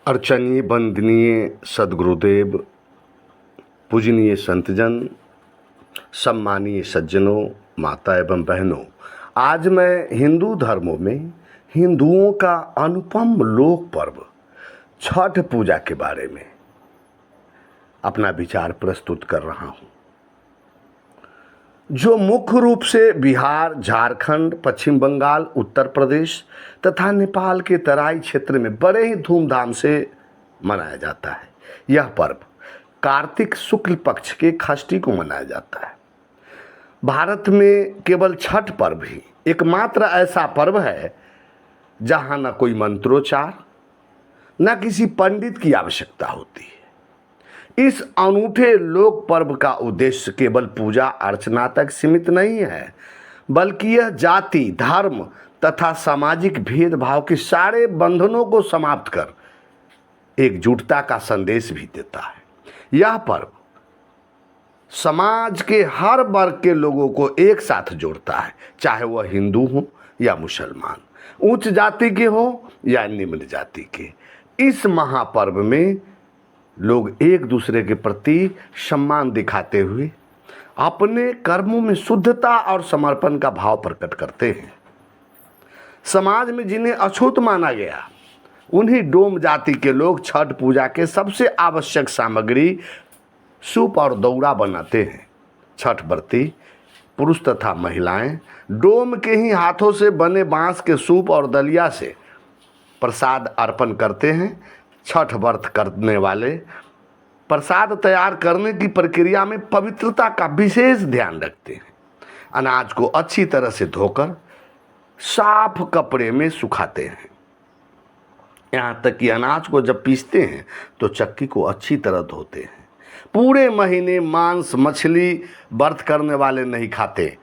अर्चनीय वंदनीय सद्गुरुदेव, पूजनीय संतजन, सम्मानीय सज्जनों, माता एवं बहनों, आज मैं हिंदू धर्मों में हिंदुओं का अनुपम लोक पर्व छठ पूजा के बारे में अपना विचार प्रस्तुत कर रहा हूं, जो मुख्य रूप से बिहार, झारखंड, पश्चिम बंगाल, उत्तर प्रदेश तथा नेपाल के तराई क्षेत्र में बड़े ही धूमधाम से मनाया जाता है। यह पर्व कार्तिक शुक्ल पक्ष के षष्ठी को मनाया जाता है। भारत में केवल छठ पर्व ही एकमात्र ऐसा पर्व है जहां न कोई मंत्रोच्चार न किसी पंडित की आवश्यकता होती है। इस अनूठे लोक पर्व का उद्देश्य केवल पूजा अर्चना तक सीमित नहीं है, बल्कि यह जाति, धर्म तथा सामाजिक भेदभाव के सारे बंधनों को समाप्त कर एकजुटता का संदेश भी देता है। यह पर्व समाज के हर वर्ग के लोगों को एक साथ जोड़ता है, चाहे वह हिंदू हो या मुसलमान, उच्च जाति के हो या निम्न जाति के। इस महापर्व में लोग एक दूसरे के प्रति सम्मान दिखाते हुए अपने कर्मों में शुद्धता और समर्पण का भाव प्रकट करते हैं। समाज में जिन्हें अछूत माना गया, उन्हीं डोम जाति के लोग छठ पूजा के सबसे आवश्यक सामग्री सूप और दौरा बनाते हैं। छठ व्रती पुरुष तथा महिलाएं डोम के ही हाथों से बने बांस के सूप और दलिया से प्रसाद अर्पण करते हैं। छठ व्रत करने वाले प्रसाद तैयार करने की प्रक्रिया में पवित्रता का विशेष ध्यान रखते हैं। अनाज को अच्छी तरह से धोकर साफ कपड़े में सुखाते हैं। यहाँ तक कि अनाज को जब पीसते हैं तो चक्की को अच्छी तरह धोते हैं। पूरे महीने मांस मछली व्रत करने वाले नहीं खाते।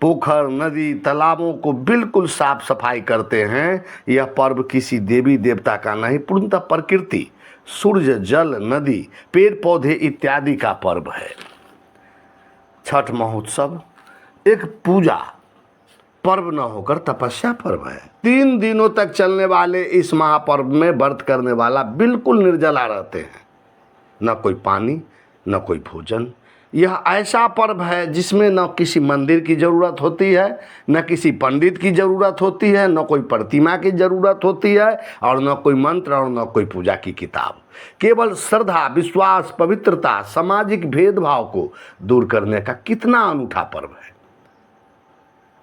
पोखर, नदी, तालाबों को बिल्कुल साफ सफाई करते हैं। यह पर्व किसी देवी देवता का नहीं, पूर्णतः प्रकृति, सूर्य, जल, नदी, पेड़ पौधे इत्यादि का पर्व है। छठ महोत्सव एक पूजा पर्व न होकर तपस्या पर्व है। 3 दिनों तक चलने वाले इस महापर्व में व्रत करने वाला बिल्कुल निर्जला रहते हैं, न कोई पानी न कोई भोजन। यह ऐसा पर्व है जिसमें न किसी मंदिर की ज़रूरत होती है, न किसी पंडित की ज़रूरत होती है, न कोई प्रतिमा की ज़रूरत होती है, और न कोई मंत्र और न कोई पूजा की किताब। केवल श्रद्धा, विश्वास, पवित्रता, सामाजिक भेदभाव को दूर करने का कितना अनूठा पर्व है।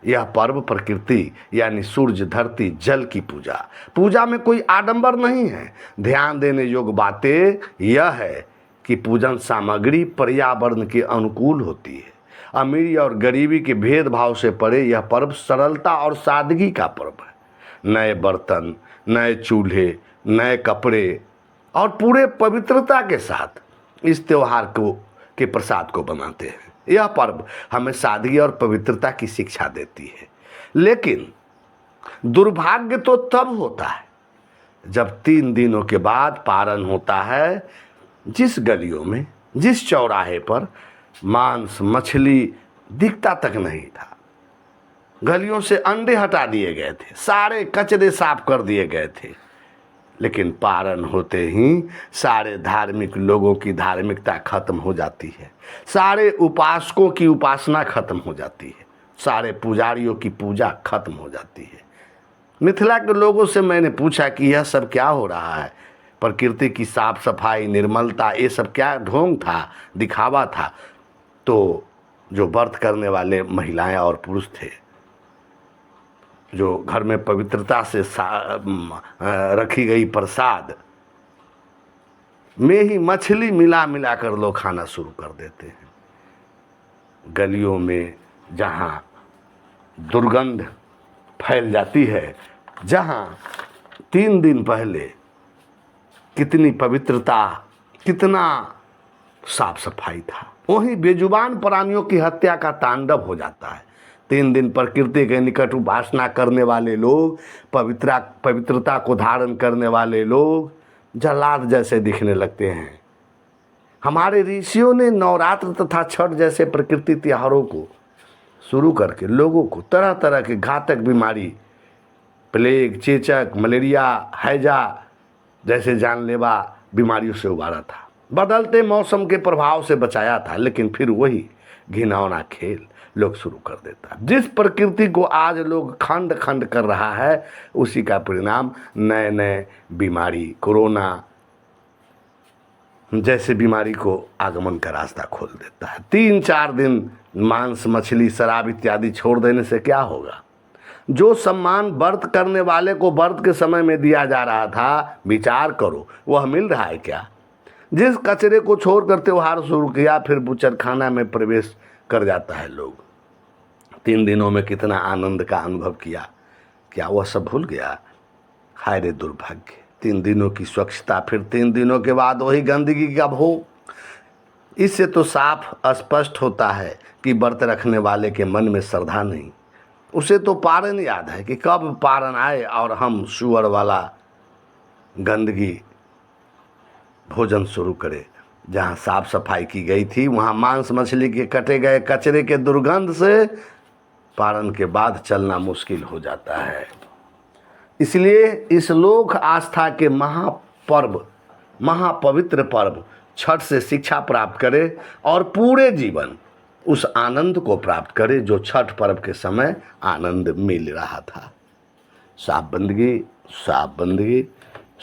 यह पर्व प्रकृति यानी सूर्य, धरती, जल की पूजा में कोई आडंबर नहीं है। ध्यान देने योग्य बातें यह है कि पूजन सामग्री पर्यावरण के अनुकूल होती है। अमीरी और गरीबी के भेदभाव से परे यह पर्व सरलता और सादगी का पर्व है। नए बर्तन, नए चूल्हे, नए कपड़े और पूरे पवित्रता के साथ इस त्यौहार के प्रसाद को बनाते हैं। यह पर्व हमें सादगी और पवित्रता की शिक्षा देती है। लेकिन दुर्भाग्य तो तब होता है जब 3 दिनों के बाद पारण होता है। जिस गलियों में, जिस चौराहे पर मांस मछली दिखता तक नहीं था, गलियों से अंडे हटा दिए गए थे, सारे कचरे साफ कर दिए गए थे, लेकिन पारण होते ही सारे धार्मिक लोगों की धार्मिकता खत्म हो जाती है, सारे उपासकों की उपासना खत्म हो जाती है, सारे पुजारियों की पूजा खत्म हो जाती है। मिथिला के लोगों से मैंने पूछा कि यह सब क्या हो रहा है। प्रकृति की साफ सफाई, निर्मलता, ये सब क्या ढोंग था, दिखावा था। तो जो व्रत करने वाले महिलाएं और पुरुष थे, जो घर में पवित्रता से रखी गई प्रसाद में ही मछली मिला मिला कर लोग खाना शुरू कर देते हैं। गलियों में जहां दुर्गंध फैल जाती है, जहां 3 दिन पहले कितनी पवित्रता, कितना साफ सफाई था, वहीं बेजुबान प्राणियों की हत्या का तांडव हो जाता है। 3 दिन प्रकृति के निकट उपासना करने वाले लोग, पवित्रता को धारण करने वाले लोग जल्लाद जैसे दिखने लगते हैं। हमारे ऋषियों ने नवरात्र तथा छठ जैसे प्रकृति त्योहारों को शुरू करके लोगों को तरह तरह की घातक बीमारी, प्लेग, चेचक, मलेरिया, हैजा जैसे जानलेवा बीमारियों से उबारा था, बदलते मौसम के प्रभाव से बचाया था, लेकिन फिर वही घिनौना खेल लोग शुरू कर देता। जिस प्रकृति को आज लोग खंड खंड कर रहा है, उसी का परिणाम नए नए बीमारी, कोरोना जैसे बीमारी को आगमन का रास्ता खोल देता है। 3-4 दिन मांस, मछली, शराब इत्यादि छोड़ देने से क्या होगा? जो सम्मान व्रत करने वाले को व्रत के समय में दिया जा रहा था, विचार करो, वह मिल रहा है क्या? जिस कचरे को छोड़कर त्योहार शुरू किया, फिर बुचरखाना में प्रवेश कर जाता है लोग। 3 दिनों में कितना आनंद का अनुभव किया, क्या वह सब भूल गया? हाय रे दुर्भाग्य! 3 दिनों की स्वच्छता, फिर 3 दिनों के बाद वही गंदगी का भोग। इससे तो साफ स्पष्ट होता है कि व्रत रखने वाले के मन में श्रद्धा नहीं। उसे तो पारण याद है कि कब पारण आए और हम सुअर वाला गंदगी भोजन शुरू करें। जहाँ साफ सफाई की गई थी, वहाँ मांस मछली के कटे गए कचरे के दुर्गंध से पारण के बाद चलना मुश्किल हो जाता है। इसलिए इस लोक आस्था के महापर्व, महापवित्र पर्व छठ से शिक्षा प्राप्त करे और पूरे जीवन उस आनंद को प्राप्त करे जो छठ पर्व के समय आनंद मिल रहा था। साफ बंदगी, साफ बंदगी,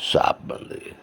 साफ बंदगी।